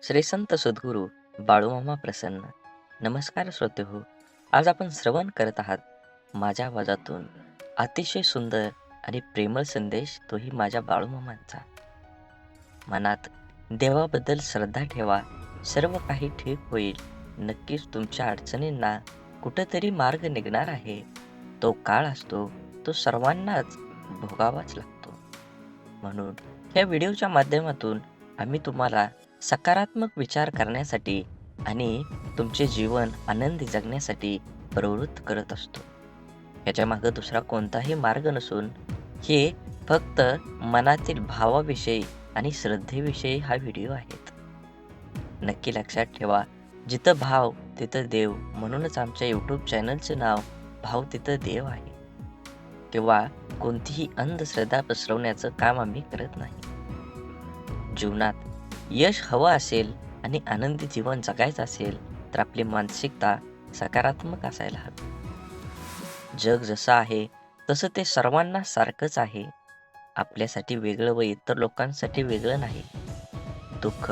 श्री संत सद्गुरू बाळूमामा प्रसन्न. नमस्कार श्रोतेहो. आज आपण श्रवण करत आहात माझ्या आवाजातून अतिशय सुंदर आणि प्रेमळ संदेश, तोही माझ्या बाळूमामांचा. मनात देवाबद्दल श्रद्धा ठेवा, सर्व काही ठीक होईल. नक्कीच तुमच्या अडचणींना कुठंतरी मार्ग निघणार आहे. तो काळ असतो, तो सर्वांनाच भोगावाच लागतो. म्हणून या व्हिडिओच्या माध्यमातून आम्ही तुम्हाला सकारात्मक विचार करण्यासाठी आणि तुमचे जीवन आनंदी जगण्यासाठी प्रवृत्त करत असतो. याच्या मागे दुसरा कोणताही मार्ग नसून हे फक्त मनातील भावाविषयी आणि श्रद्धेविषयी हा व्हिडिओ आहेत. नक्की लक्षात ठेवा, जिथं भाव तिथं देव, म्हणूनच आमच्या यूट्यूब चॅनलचं नाव भाव तिथं देव आहे. किंवा कोणतीही अंधश्रद्धा पसरवण्याचं काम आम्ही करत नाही. जीवनात यश हवं असेल आणि आनंदी जीवन जगायचं असेल तर आपली मानसिकता सकारात्मक असायला हवी. जग जसं आहे तसं ते सर्वांना सारखंच आहे. आपल्यासाठी वेगळं व इतर लोकांसाठी वेगळं नाही. दुःख,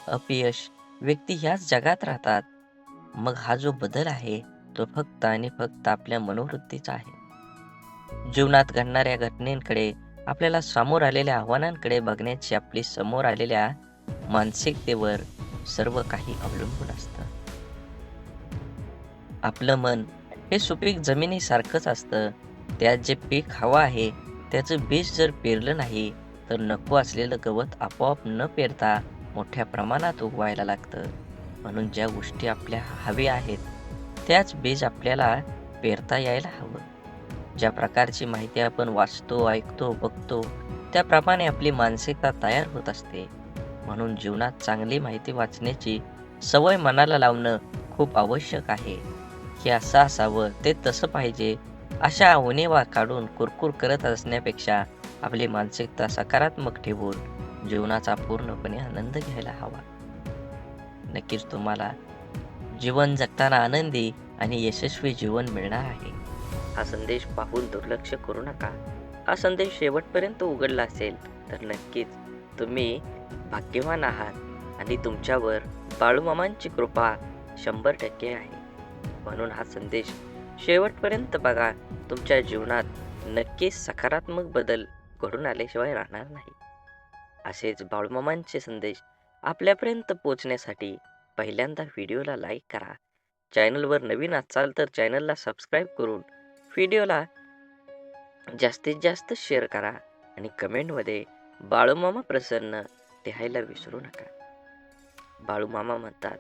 अपयश, व्यक्ती ह्याच जगात राहतात. मग हा जो बदल आहे तो फक्त आणि फक्त आपल्या मनोवृत्तीचा आहे. जीवनात घडणाऱ्या घटनेकडे, आपल्याला समोर आलेल्या आव्हानांकडे बघण्याची आपली समोर आलेल्या मानसिकतेवर सर्व काही अवलंबून असतं. आपलं मन हे सुपीक जमिनीसारखंच असतं. त्यात जे पीक हवं आहे त्याचं बीज जर पेरलं नाही तर नको असलेलं गवत आपोआप न पेरता मोठ्या प्रमाणात उगवायला लागतं. म्हणून ज्या गोष्टी आपल्या हव्या आहेत त्याच बीज आपल्याला पेरता यायला हवं. ज्या प्रकारची माहिती आपण वाचतो, ऐकतो, बघतो त्याप्रमाणे आपली मानसिकता तयार होत असते. म्हणून जीवनात चांगली माहिती वाचण्याची सवय मनाला लावणं खूप आवश्यक आहे. हे असं असावं, ते तसं पाहिजे, अशा उणिवा काढून कुरकुर करत असण्यापेक्षा आपली मानसिकता सकारात्मक ठेवून जीवनाचा पूर्णपणे आनंद घ्यायला हवा. नक्कीच तुम्हाला जीवन जगताना आनंदी आणि यशस्वी जीवन मिळणार आहे. हा संदेश पाहून दुर्लक्ष करू नका. हा संदेश शेवटपर्यंत उघडला असेल तर नक्कीच तुम्ही भाग्यवान आहात आणि तुमच्यावर बाळूमामांची कृपा 100% आहे. म्हणून हा संदेश शेवटपर्यंत बघा. तुमच्या जीवनात नक्कीच सकारात्मक बदल घडून आल्याशिवाय राहणार नाही. असेच बाळूमामांचे संदेश आपल्यापर्यंत पोहोचण्यासाठी पहिल्यांदा व्हिडिओला लाईक करा. चॅनलवर नवीन असाल तर चॅनलला सबस्क्राईब करून व्हिडिओला जास्तीत जास्त शेअर करा आणि कमेंटमध्ये बाळूमामा प्रसन्न लिहायला विसरू नका. बाळूमामा म्हणतात,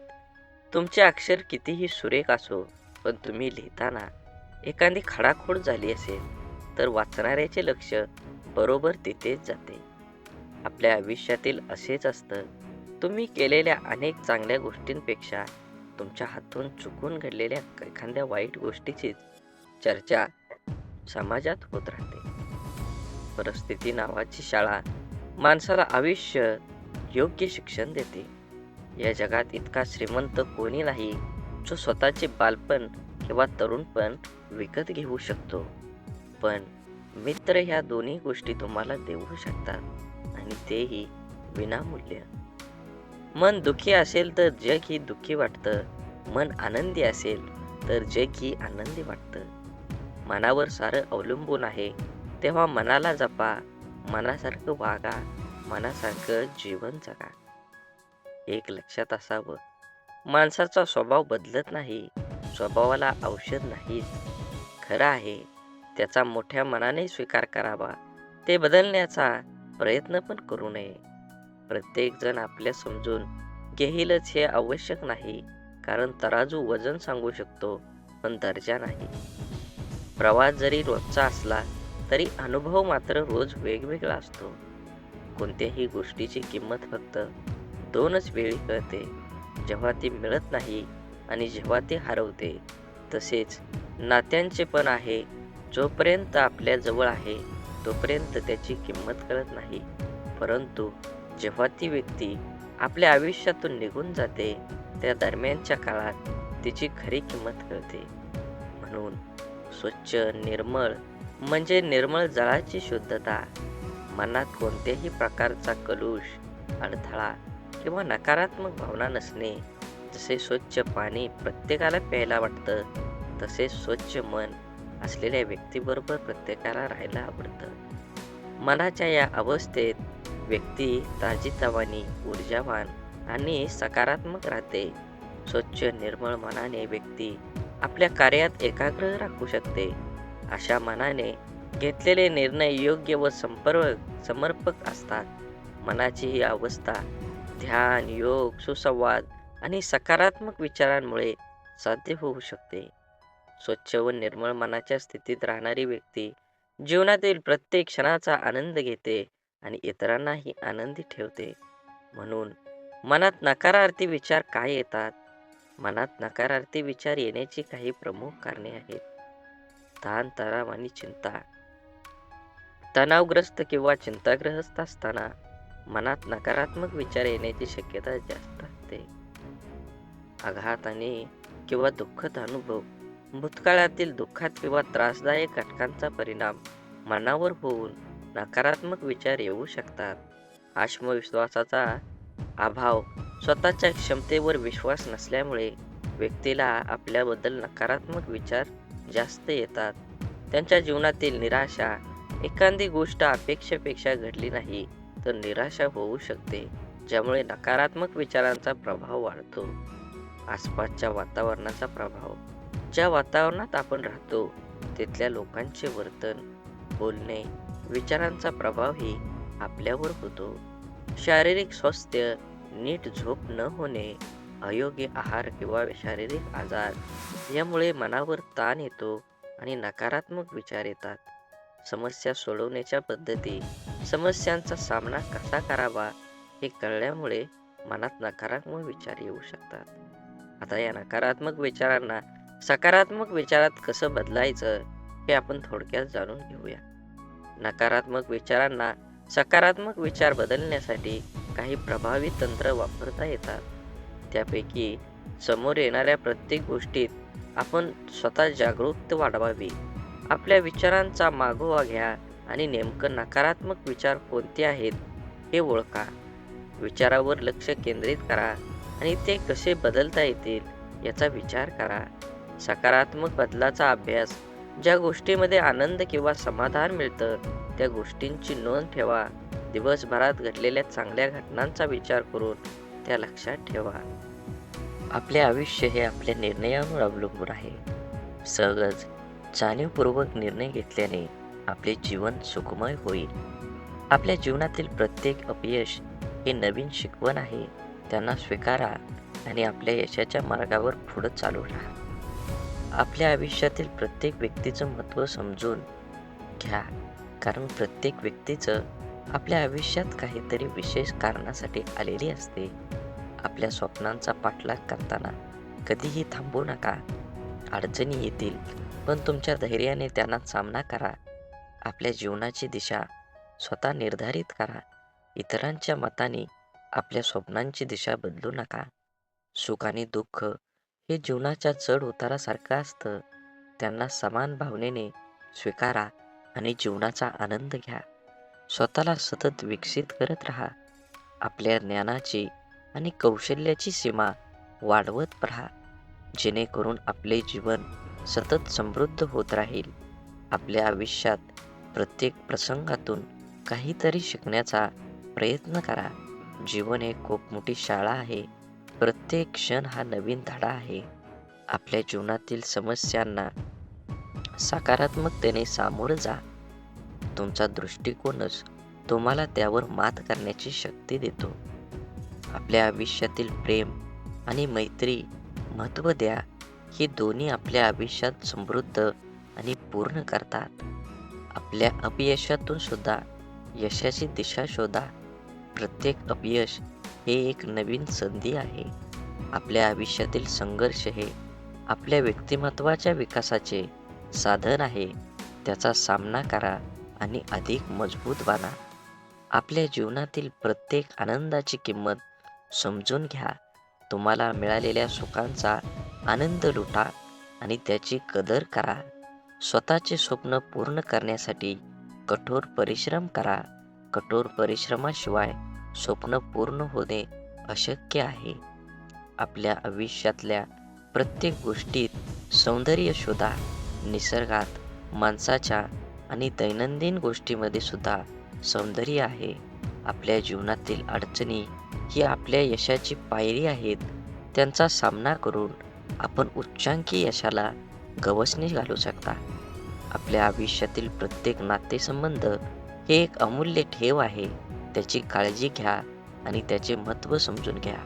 तुमचे अक्षर कितीही सुरेख असो, पण तुम्ही लिहिताना एखादी खडाखोड झाली असेल तर वाचणाऱ्याचे लक्ष बरोबर तिथेच जाते. आपल्या आयुष्यातील असेच असतं. तुम्ही केलेल्या अनेक चांगल्या गोष्टींपेक्षा तुमच्या हातून चुकून घडलेल्या एखाद्या वाईट गोष्टीचीच चर्चा समाजात होत राहते. परिस्थिती नावाची शाळा माणसाला आयुष्य योग्य शिक्षण देते. या जगात इतका श्रीमंत कोणी नाही जो स्वतःचे बालपण किंवा तरुणपण विकत घेऊ शकतो. पण मित्र ह्या दोन्ही गोष्टी तुम्हाला देऊ शकतात आणि तेही विनामूल्य. मन दुःखी असेल तर जग ही दुःखी वाटतं. मन आनंदी असेल तर जग ही आनंदी वाटतं. मनावर सारं अवलंबून आहे, तेव्हा मनाला जपा, मनासारखं वागा, मनासारखं जीवन जगा. एक लक्षात असावं, माणसाचा स्वभाव बदलत नाही, स्वभावाला औषध नाहीच. खरं आहे त्याचा मोठ्या मनाने स्वीकार करावा. ते बदलण्याचा प्रयत्न पण करू नये. प्रत्येक जण आपल्या समजून घेईलच हे आवश्यक नाही, कारण तराजू वजन सांगू शकतो पण दर्जा नाही. प्रवास जरी रोजचा असला तरी अनुभव मात्र रोज वेगवेगळा असतो. कोणत्याही गोष्टीची किंमत फक्त 2च वेळी कळते, जेव्हा ती मिळत नाही आणि जेव्हा ती हरवते. तसेच नात्यांचे पण आहे. जोपर्यंत आपल्या जवळ आहे तोपर्यंत त्याची किंमत कळत नाही, परंतु जेव्हा ती व्यक्ती आपल्या आयुष्यातून निघून जाते त्या दरम्यानच्या काळात तिची खरी किंमत कळते. म्हणून स्वच्छ निर्मळ म्हणजे निर्मळ जळाची शुद्धता. मनात कोणत्याही प्रकारचा कलुष, अडथळा किंवा नकारात्मक भावना नसणे. जसे स्वच्छ पाणी प्रत्येकाला प्यायला वाटतं, तसे स्वच्छ मन असलेल्या व्यक्तीबरोबर प्रत्येकाला राहायला आवडतं. मनाच्या या अवस्थेत व्यक्ती ताजीतवानी, ऊर्जावान आणि सकारात्मक राहते. स्वच्छ निर्मळ मनाने व्यक्ती आपल्या कार्यात एकाग्र राखू शकते. अशा मनाने घेतलेले निर्णय योग्य व समर्पक असतात. मनाची ही अवस्था ध्यान, योग, सुसंवाद आणि सकारात्मक विचारांमुळे साध्य होऊ शकते. स्वच्छ व निर्मळ मनाच्या स्थितीत राहणारी व्यक्ती जीवनातील प्रत्येक क्षणाचा आनंद घेते आणि इतरांनाही आनंदी ठेवते. म्हणून मनात नकारार्थी विचार काय येतात? मनात नकारार्थी विचार येण्याची काही प्रमुख कारणे आहेत. ताण-तणाव आणि चिंता. तणावग्रस्त किंवा चिंताग्रस्त असताना मनात नकारात्मक विचार येण्याची शक्यता जास्त असते. आघात आणि किंवा दुःखद अनुभव. भूतकाळातील दुःखात किंवा त्रासदायक घटनांचा परिणाम मनावर होऊन नकारात्मक विचार येऊ शकतात. आत्मविश्वासाचा अभाव. स्वतःच्या क्षमतेवर विश्वास नसल्यामुळे व्यक्तीला आपल्याबद्दल नकारात्मक विचार जास्त येतात. त्यांच्या जीवनातील निराशा. एखादी गोष्ट अपेक्षेपेक्षा घडली नाही तर निराशा होऊ शकते, ज्यामुळे नकारात्मक विचारांचा प्रभाव वाढतो. आसपासच्या वातावरणाचा प्रभाव. ज्या वातावरणात आपण राहतो तिथल्या लोकांचे वर्तन, बोलणे, विचारांचा प्रभावही आपल्यावर होतो. शारीरिक स्वास्थ्य. नीट झोप न होणे, अयोग्य आहार किंवा शारीरिक आजार यामुळे मनावर ताण येतो आणि नकारात्मक विचार येतात. समस्या सोडवण्याच्या पद्धती. समस्यांचा सामना कसा करावा हे कळल्यामुळे मनात नकारात्मक विचार येऊ शकतात. आता या नकारात्मक विचारांना सकारात्मक विचारात कसं बदलायचं हे आपण थोडक्यात जाणून घेऊया. नकारात्मक विचारांना सकारात्मक विचार बदलण्यासाठी काही प्रभावी तंत्र वापरता येतात. त्यापैकी समोर येणाऱ्या प्रत्येक गोष्टीत आपण स्वतः जागरूकता वाढवावी. आपल्या विचारांचा मागोवा घ्या आणि नेमकं नकारात्मक विचार कोणते आहेत हे ओळखा. विचारावर लक्ष केंद्रित करा आणि ते कसे बदलता येतील याचा विचार करा. सकारात्मक बदलाचा अभ्यास. ज्या गोष्टीमध्ये आनंद किंवा समाधान मिळतं त्या गोष्टींची नोंद ठेवा. दिवसभरात घडलेल्या चांगल्या घटनांचा विचार करून त्या लक्षात ठेवा. आपले आयुष्य हे आपल्या निर्णयावर अवलंबून आहे. सहज, जाणीवपूर्वक निर्णय घेतल्याने आपले जीवन सुखमय होईल. आपल्या जीवनातील प्रत्येक अपयश हे नवीन शिकवण आहे. त्यांना स्वीकारा आणि आपल्या यशाच्या मार्गावर पुढे चालू राहा. आपल्या आयुष्यातील प्रत्येक व्यक्तीचं महत्त्व समजून घ्या, कारण प्रत्येक व्यक्तीचं आपल्या आयुष्यात काहीतरी विशेष कारणासाठी आलेली असते. आपल्या स्वप्नांचा पाठलाग करताना कधीही थांबू नका. अडचणी येतील, पण तुमच्या धैर्याने त्यांना सामना करा. आपल्या जीवनाची दिशा स्वतः निर्धारित करा. इतरांच्या मताने आपल्या स्वप्नांची दिशा बदलू नका. सुख आणि दुःख हे जीवनाच्या चढ उतारासारखं असतं. त्यांना समान भावनेने स्वीकारा आणि जीवनाचा आनंद घ्या. स्वतःला सतत विकसित करत राहा. आपल्या ज्ञानाची आणि कौशल्याची सीमा वाढवत राहा, जेणेकरून आपले जीवन सतत समृद्ध होत राहील. आपल्या आयुष्यात प्रत्येक प्रसंगातून काहीतरी शिकण्याचा प्रयत्न करा. जीवन एक खूप मोठी शाळा आहे. प्रत्येक क्षण हा नवीन धडा आहे. आपल्या जीवनातील समस्यांना सकारात्मकतेने सामोरं जा. तुमचा दृष्टिकोनच तुम्हाला त्यावर मात करण्याची शक्ती देतो. आपल्या आयुष्यातील प्रेम आणि मैत्री महत्त्व द्या. ही दोन्ही आपल्या आयुष्यात समृद्ध आणि पूर्ण करतात. आपल्या अपयशातून सुद्धा यशाची दिशा शोधा. प्रत्येक अपयश हे एक नवीन संधी आहे. आपल्या आयुष्यातील संघर्ष हे आपल्या व्यक्तिमत्त्वाच्या विकासाचे साधन आहे. त्याचा सामना करा आणि अधिक मजबूत बना. आपल्या जीवनातील प्रत्येक आनंदाची किंमत समजून घ्या. तुम्हाला मिळालेल्या सुखांचा आनंद लुटा आणि त्याची कदर करा. स्वतःचे स्वप्न पूर्ण करण्यासाठी कठोर परिश्रम करा. कठोर परिश्रमाशिवाय स्वप्न पूर्ण होणे अशक्य आहे. आपल्या आयुष्यातल्या प्रत्येक गोष्टीत सौंदर्य शोधा. निसर्गात, माणसाच्या आणि दैनंदिन गोष्टीमध्ये सुद्धा सौंदर्य आहे. आपल्या जीवनातील अडचणी ही आपल्या यशाची पायरी आहेत. त्यांचा सामना करून आपण उच्चांकी यशाला गवसणी घालू शकता. आपल्या आयुष्यातील प्रत्येक नातेसंबंध हे एक अमूल्य ठेव आहे. त्याची काळजी घ्या आणि त्याचे महत्त्व समजून घ्या.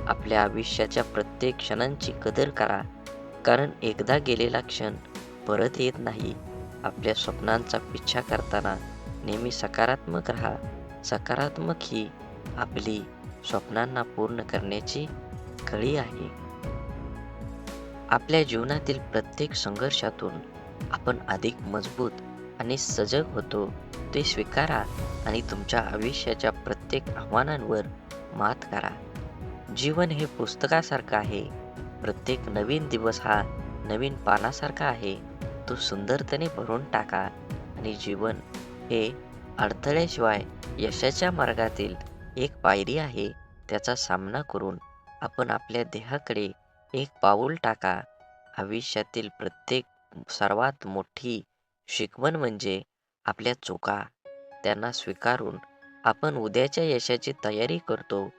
आपल्या आयुष्याच्या प्रत्येक क्षणांची कदर करा, कारण एकदा गेलेला क्षण परत येत नाही. आपल्या स्वप्नांचा पिच्छा करताना नेहमी सकारात्मक राहा. सकारात्मक ही आपली स्वप्नांना पूर्ण करण्याची कडी आहे. आपल्या जीवनातील प्रत्येक संघर्षातून आपण अधिक मजबूत आणि सजग होतो. ते स्वीकारा आणि तुमच्या आयुष्याच्या प्रत्येक आव्हानांवर मात करा. जीवन हे पुस्तकासारखं आहे. प्रत्येक नवीन दिवस हा नवीन पानासारखा आहे. तो सुंदरतेने भरून टाका आणि जीवन हे अडथळ्याशिवाय यशाच्या मार्गातील एक पायरी आहे. त्याचा सामना करून आपण आपल्या ध्येयाकडे एक पाऊल टाका. आयुष्यातील प्रत्येक सर्वात मोठी शिकवण म्हणजे आपल्या चुका. त्यांना स्वीकारून आपण उद्याच्या यशाची तयारी करतो.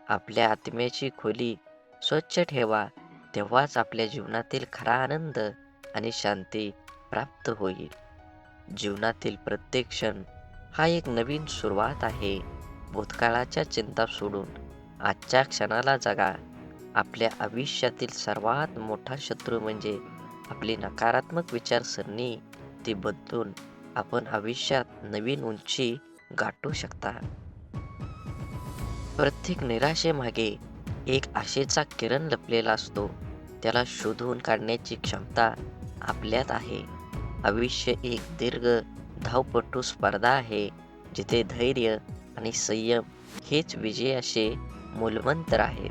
आपल्या आत्म्याची खोली स्वच्छ ठेवा, तेव्हाच आपल्या जीवनातील खरा आनंद आणि शांती प्राप्त होईल. जीवनातील प्रत्येक क्षण हा एक नवीन सुरुवात आहे. भूतकाळाच्या चिंता सोडून आजच्या क्षणाला जगा. आपल्या आयुष्यातील सर्वात मोठा शत्रू म्हणजे आपली नकारात्मक विचारसरणी. ती बदलून आपण आयुष्यात नवीन उंची गाठू शकता. प्रत्येक निराशेमागे एक आशेचा किरण लपलेला असतो. त्याला शोधून काढण्याची क्षमता आपल्यात आहे. आयुष्य एक दीर्घ धावपटू स्पर्धा आहे, जिथे धैर्य आणि संयम हेच विजयाचे मूलमंत्र आहेत.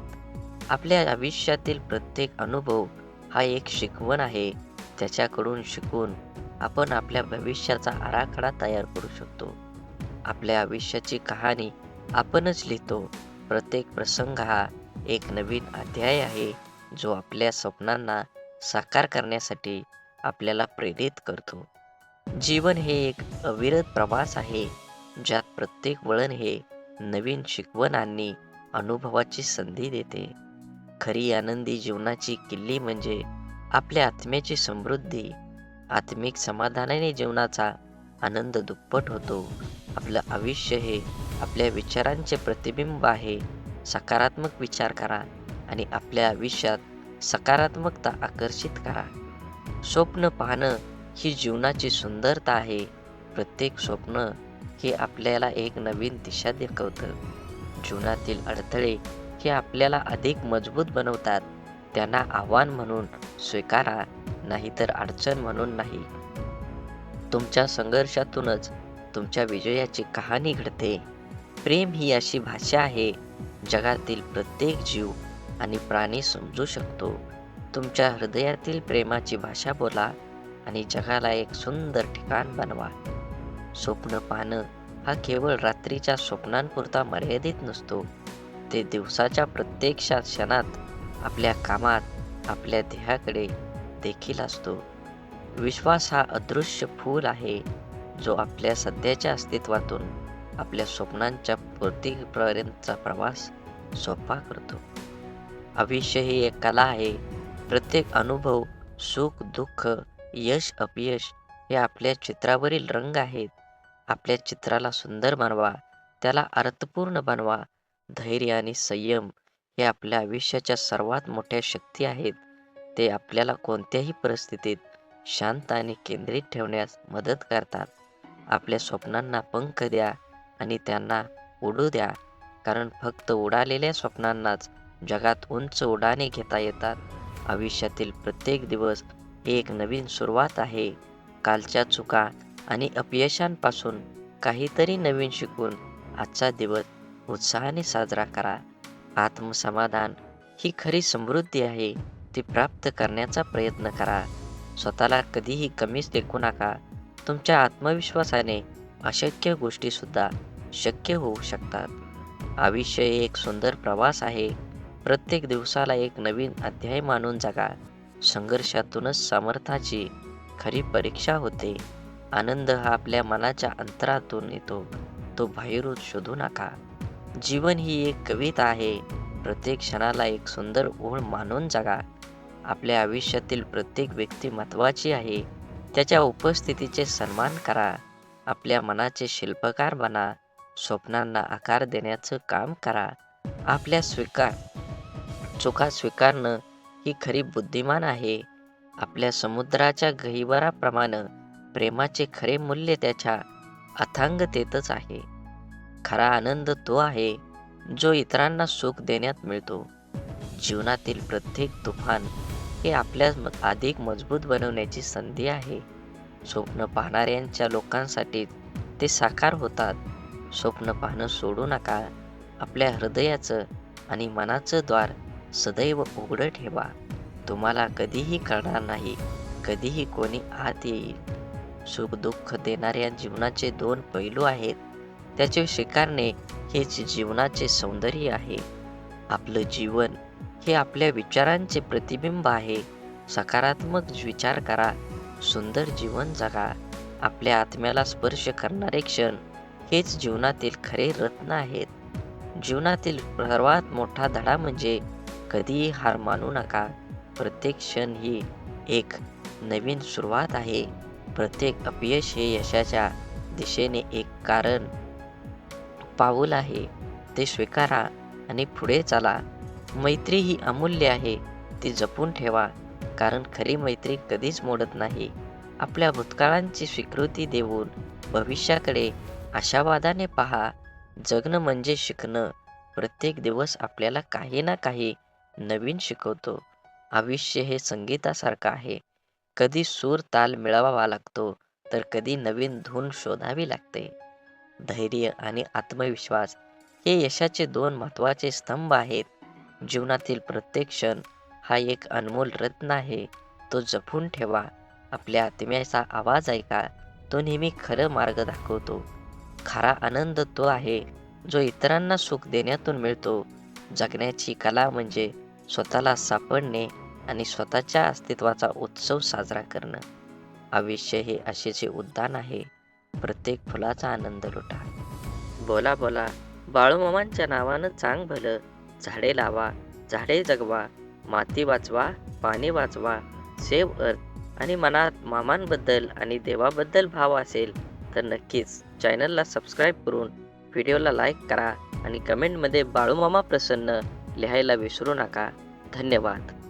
आपल्या आयुष्यातील प्रत्येक अनुभव हा एक शिकवण आहे. त्याच्याकडून शिकून आपण आपल्या भविष्याचा आराखडा तयार करू शकतो. आपल्या आयुष्याची कहाणी आपणच लिहितो. प्रत्येक प्रसंग हा एक नवीन अध्याय आहे, जो आपल्या स्वप्नांना साकार करण्यासाठी आपल्याला प्रेरित करतो. जीवन हे एक अविरत प्रवास आहे, ज्यात प्रत्येक वळण हे नवीन शिकवण आणि अनुभवाची संधी देते. खरी आनंदी जीवनाची किल्ली म्हणजे आपल्या आत्म्याची समृद्धी. आत्मिक समाधानाने जीवनाचा आनंद दुप्पट होतो. आपलं आयुष्य हे आपल्या विचारांचे प्रतिबिंब आहे. सकारात्मक विचार करा आणि आपल्या आयुष्यात सकारात्मकता आकर्षित करा. स्वप्न पाहणं ही जीवनाची सुंदरता आहे. प्रत्येक स्वप्न हे आपल्याला एक नवीन दिशा दाखवतं. जीवनातील अडथळे हे आपल्याला अधिक मजबूत बनवतात. त्यांना आव्हान म्हणून स्वीकारा, नाहीतर अडचण म्हणून नाही. तुमच्या संघर्षातूनच तुमच्या विजयाची कहाणी घडते. प्रेम ही अशी भाषा आहे, जगातील प्रत्येक जीव आणि प्राणी समजू शकतो. तुमच्या हृदयातील प्रेमाची भाषा बोला आणि जगाला एक सुंदर ठिकाण बनवा. स्वप्न पाहणं हा केवळ रात्रीच्या स्वप्नांपुरता मर्यादित नसतो. ते दिवसाच्या प्रत्येक क्षणात आपल्या कामात, आपल्या ध्येयाकडे देखील असतो. विश्वास हा अदृश्य फूल आहे, जो आपल्या सध्याच्या अस्तित्वातून आपल्या स्वप्नांच्या पूर्तीपर्यंतचा प्रवास सोपा करतो. आयुष्य ही एक कला आहे. प्रत्येक अनुभव, सुख, दुःख, यश, अपयश हे आपल्या चित्रावरील रंग आहेत. आपल्या चित्राला सुंदर बनवा, त्याला अर्थपूर्ण बनवा. धैर्य आणि संयम हे आपल्या आयुष्याच्या सर्वात मोठ्या शक्ती आहेत. ते आपल्याला कोणत्याही परिस्थितीत शांत आणि केंद्रित ठेवण्यास मदत करतात. आपल्या स्वप्नांना पंख द्या आणि त्यांना उडू द्या, कारण फक्त उडालेल्या स्वप्नांनाच जगात उंच उड्डाणे घेता येतात. आयुष्यातील प्रत्येक दिवस एक नवीन सुरुवात आहे. कालच्या चुका आणि अपयशांपासून काहीतरी नवीन शिकून आजचा दिवस उत्साहाने साजरा करा. आत्मसमाधान ही खरी समृद्धी आहे. ती प्राप्त करण्याचा प्रयत्न करा. स्वतःला कधीही कमीच लेखू नका. तुमच्या आत्मविश्वासाने अशक्य गोष्टीसुद्धा शक्य होऊ शकतात. आयुष्य हे एक सुंदर प्रवास आहे. प्रत्येक दिवसाला एक नवीन अध्याय मानून जगा. संघर्षातूनच सामर्थ्याची खरी परीक्षा होते. आनंद हा आपल्या मनाच्या अंतरातून येतो, तो बाहेरून शोधू नका. जीवन ही एक कविता आहे. प्रत्येक क्षणाला एक सुंदर ओळ मानून जगा. आपल्या आयुष्यातील प्रत्येक व्यक्ती महत्त्वाची आहे. त्याच्या उपस्थितीचे सन्मान करा. आपल्या मनाचे शिल्पकार बना. स्वप्नांना आकार देण्याचं काम करा. आपल्या चुका स्वीकारणं ही खरी बुद्धिमान आहे. आपल्या समुद्राच्या गहिवराप्रमाणे प्रेमाचे खरे मूल्य त्याच्या अथांगतेतच आहे. खरा आनंद तो आहे जो इतरांना सुख देण्यात मिळतो. जीवनातील प्रत्येक तुफान हे आपल्यास अधिक मजबूत बनवण्याची संधी आहे. स्वप्न पाहणाऱ्यांच्या लोकांसाठी ते साकार होतात. स्वप्न पाहणं सोडू नका. आपल्या हृदयाचं आणि मनाचं द्वार सदैव उघडं ठेवा. तुम्हाला कधीही कळणार नाही कधीही कोणी आत येईल. सुख दुःख देणाऱ्या जीवनाचे दोन पैलू आहेत. त्याचे स्वीकारणे हेच जीवनाचे सौंदर्य आहे. आपलं जीवन हे आपल्या विचारांचे प्रतिबिंब आहे. सकारात्मक विचार करा. सुंदर जीवन जगा. आपल्या आत्म्याला स्पर्श करणारे क्षण हेच जीवनातील खरे रत्न आहेत. जीवनातील सर्वात मोठा धडा म्हणजे कधीही हार मानू नका. प्रत्येक क्षण ही एक नवीन सुरुवात आहे. प्रत्येक अपयश हे यशाच्या दिशेने एक पाऊल आहे. ते स्वीकारा आणि पुढे चाला. मैत्री ही अमूल्य आहे. ती जपून ठेवा. कारण खरी मैत्री कधीच मोडत नाही. आपल्या भूतकाळांची स्वीकृती देऊन भविष्याकडे आशावादाने पहा. जगणं म्हणजे शिकणं. प्रत्येक दिवस आपल्याला काही ना काही नवीन शिकवतो. आयुष्य हे संगीतासारखं आहे. कधी सूर ताल मिळवावा लागतो तर कधी नवीन धून शोधावी लागते. धैर्य आणि आत्मविश्वास हे यशाचे दोन महत्त्वाचे स्तंभ आहेत. जीवनातील प्रत्येक क्षण हा एक अनमोल रत्न आहे. तो जपून ठेवा. आपल्या आत्म्याचा आवाज ऐका. तो नेहमी खरं मार्ग दाखवतो. खरा आनंद तो आहे जो इतरांना सुख देण्यातून मिळतो. जगण्याची कला म्हणजे स्वतःला सापडणे आणि स्वतःच्या अस्तित्वाचा उत्सव साजरा करणं. आयुष्य हे आशेचे उद्यान आहे. प्रत्येक फुलाचा आनंद लुटा. बोला बोला बाळूमामांच्या नावानं चांग भलं. झाडे लावा, झाडे जगवा, माती वाचवा, पाणी वाचवा, सेव्ह अर्थ. आणि मनात मामांबद्दल आणि देवाबद्दल भाव असेल तर नक्कीच चॅनलला सबस्क्राईब करून व्हिडिओला लाईक करा आणि कमेंटमध्ये बाळूमामा प्रसन्न लिहायला विसरू नका. धन्यवाद.